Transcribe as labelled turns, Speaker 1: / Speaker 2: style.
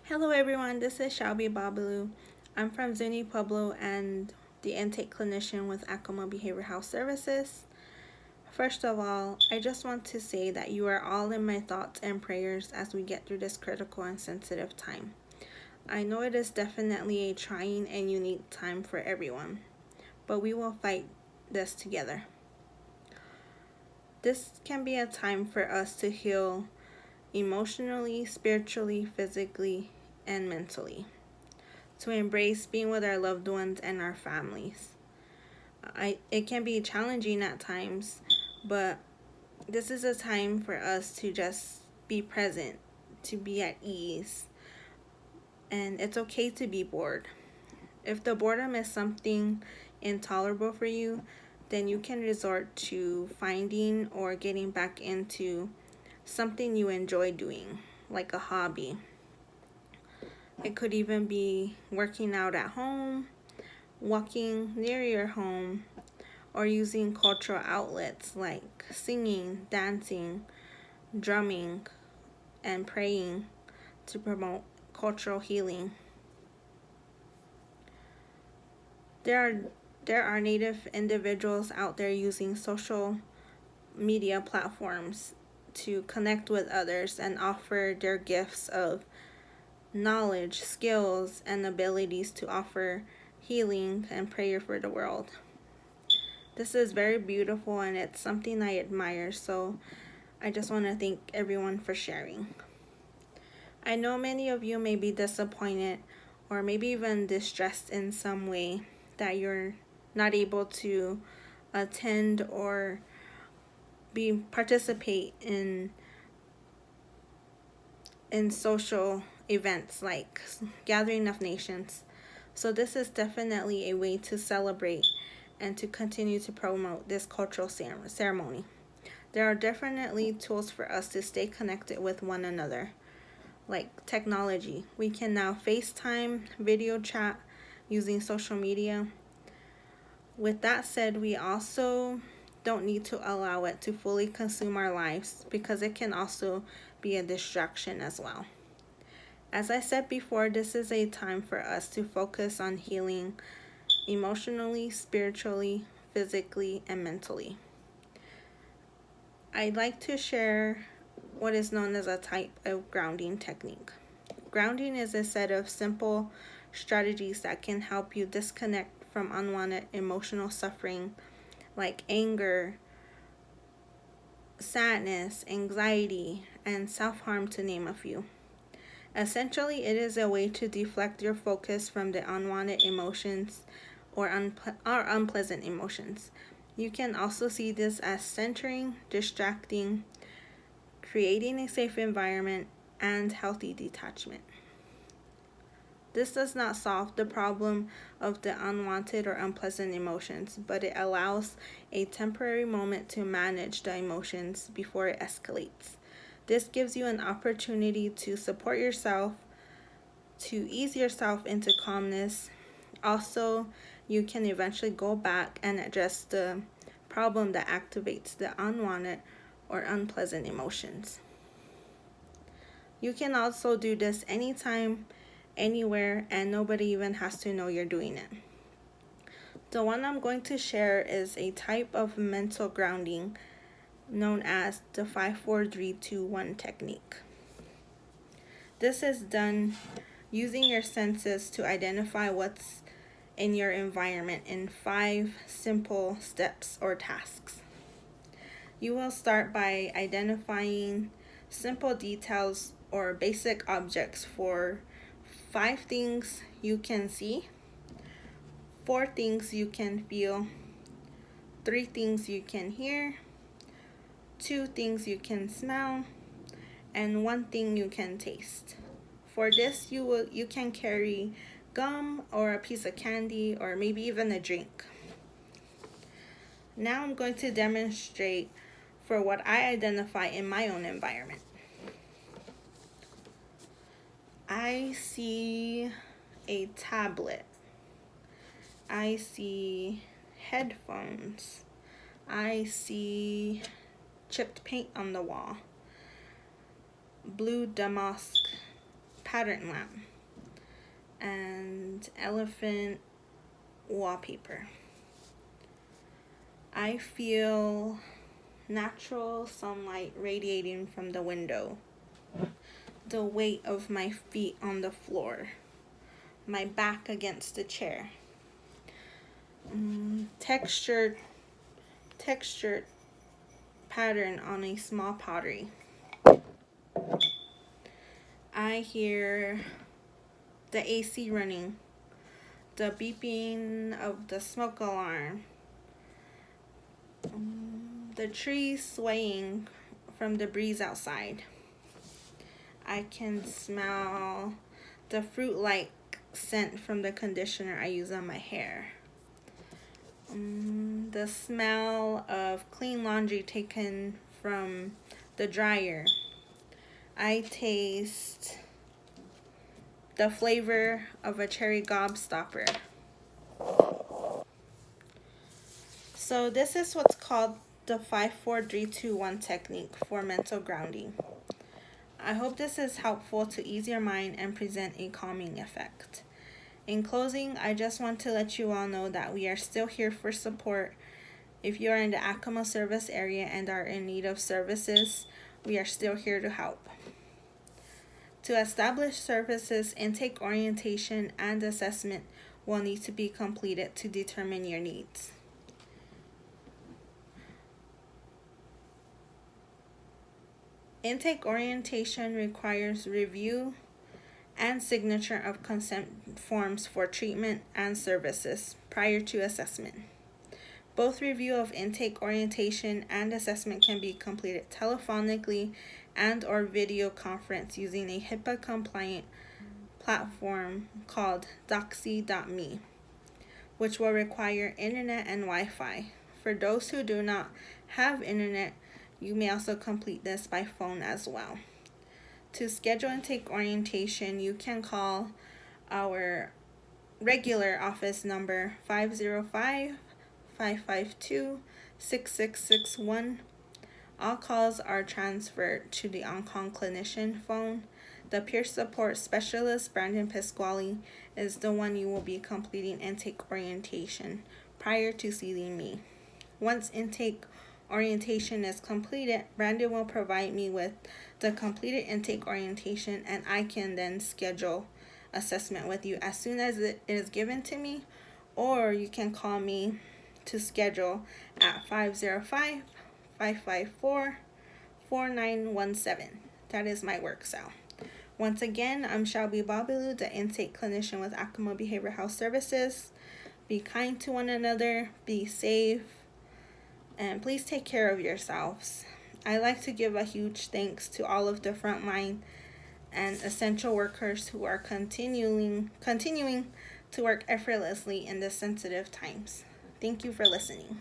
Speaker 1: Hello everyone, this is Shelby Bobelu. I'm from Zuni Pueblo and the intake clinician with Acoma Behavioral Health Services. First of all, I just want to say that you are all in my thoughts and prayers as we get through this critical and sensitive time. I know it is definitely a trying and unique time for everyone, but we will fight this together. This can be a time for us to heal emotionally, spiritually, physically, and mentally, to embrace being with our loved ones and our families. It can be challenging at times, but this is a time for us to just be present, to be at ease, and it's okay to be bored. If the boredom is something intolerable for you, then you can resort to finding or getting back into something you enjoy doing, like a hobby. It could even be working out at home, walking near your home, or using cultural outlets like singing, dancing, drumming, and praying to promote cultural healing. There are Native individuals out there using social media platforms to connect with others and offer their gifts of knowledge, skills, and abilities to offer healing and prayer for the world. This is very beautiful and it's something I admire, so I just want to thank everyone for sharing. I know many of you may be disappointed or maybe even distressed in some way that you're not able to attend or participate in social events like Gathering of Nations. So this is definitely a way to celebrate and to continue to promote this cultural ceremony. There are definitely tools for us to stay connected with one another, like technology. We can now FaceTime, video chat using social media. With that said, we also don't need to allow it to fully consume our lives because it can also be a distraction as well. As I said before, this is a time for us to focus on healing emotionally, spiritually, physically, and mentally. I'd like to share what is known as a type of grounding technique. Grounding is a set of simple strategies that can help you disconnect from unwanted emotional suffering like anger, sadness, anxiety, and self-harm, to name a few. Essentially, it is a way to deflect your focus from the unwanted emotions or unpleasant emotions. You can also see this as centering, distracting, creating a safe environment, and healthy detachment. This does not solve the problem of the unwanted or unpleasant emotions, but it allows a temporary moment to manage the emotions before it escalates. This gives you an opportunity to support yourself, to ease yourself into calmness. Also, you can eventually go back and address the problem that activates the unwanted or unpleasant emotions. You can also do this anytime, anywhere, and nobody even has to know you're doing it. The one I'm going to share is a type of mental grounding known as the 5-4-3-2-1 technique. This is done using your senses to identify what's in your environment in 5 simple steps or tasks. You will start by identifying simple details or basic objects for 5 things you can see, 4 things you can feel, 3 things you can hear, 2 things you can smell, and 1 thing you can taste. For this, you can carry gum or a piece of candy or maybe even a drink. Now I'm going to demonstrate for what I identify in my own environment. I see a tablet. I see headphones. I see chipped paint on the wall, blue damask pattern lamp, and elephant wallpaper. I feel natural sunlight radiating from the window, the weight of my feet on the floor, my back against the chair, textured pattern on a small pottery. I hear the AC running, the beeping of the smoke alarm, the trees swaying from the breeze outside. I can smell the fruit-like scent from the conditioner I use on my hair. The smell of clean laundry taken from the dryer. I taste the flavor of a cherry gobstopper. So this is what's called the 5-4-3-2-1 technique for mental grounding. I hope this is helpful to ease your mind and present a calming effect. In closing, I just want to let you all know that we are still here for support. If you are in the Acoma service area and are in need of services, we are still here to help. To establish services, intake orientation and assessment will need to be completed to determine your needs. Intake orientation requires review and signature of consent forms for treatment and services prior to assessment. Both review of intake orientation and assessment can be completed telephonically and/or video conference using a HIPAA-compliant platform called doxy.me, which will require internet and Wi-Fi. For those who do not have internet, you may also complete this by phone as well. To schedule intake orientation, you can call our regular office number 505-552-6661. All calls are transferred to the on-call clinician phone. The peer support specialist, Brandon Pasquale, is the one you will be completing intake orientation prior to seeing me. Once intake orientation is completed, Brandon will provide me with the completed intake orientation, and I can then schedule assessment with you as soon as it is given to me, or you can call me to schedule at 505-554-4917. That is my work cell. Once again, I'm Shelby Bobelu, the intake clinician with Acoma Behavioral Health Services. Be kind to one another, be safe, and please take care of yourselves. I like to give a huge thanks to all of the frontline and essential workers who are continuing to work effortlessly in these sensitive times. Thank you for listening.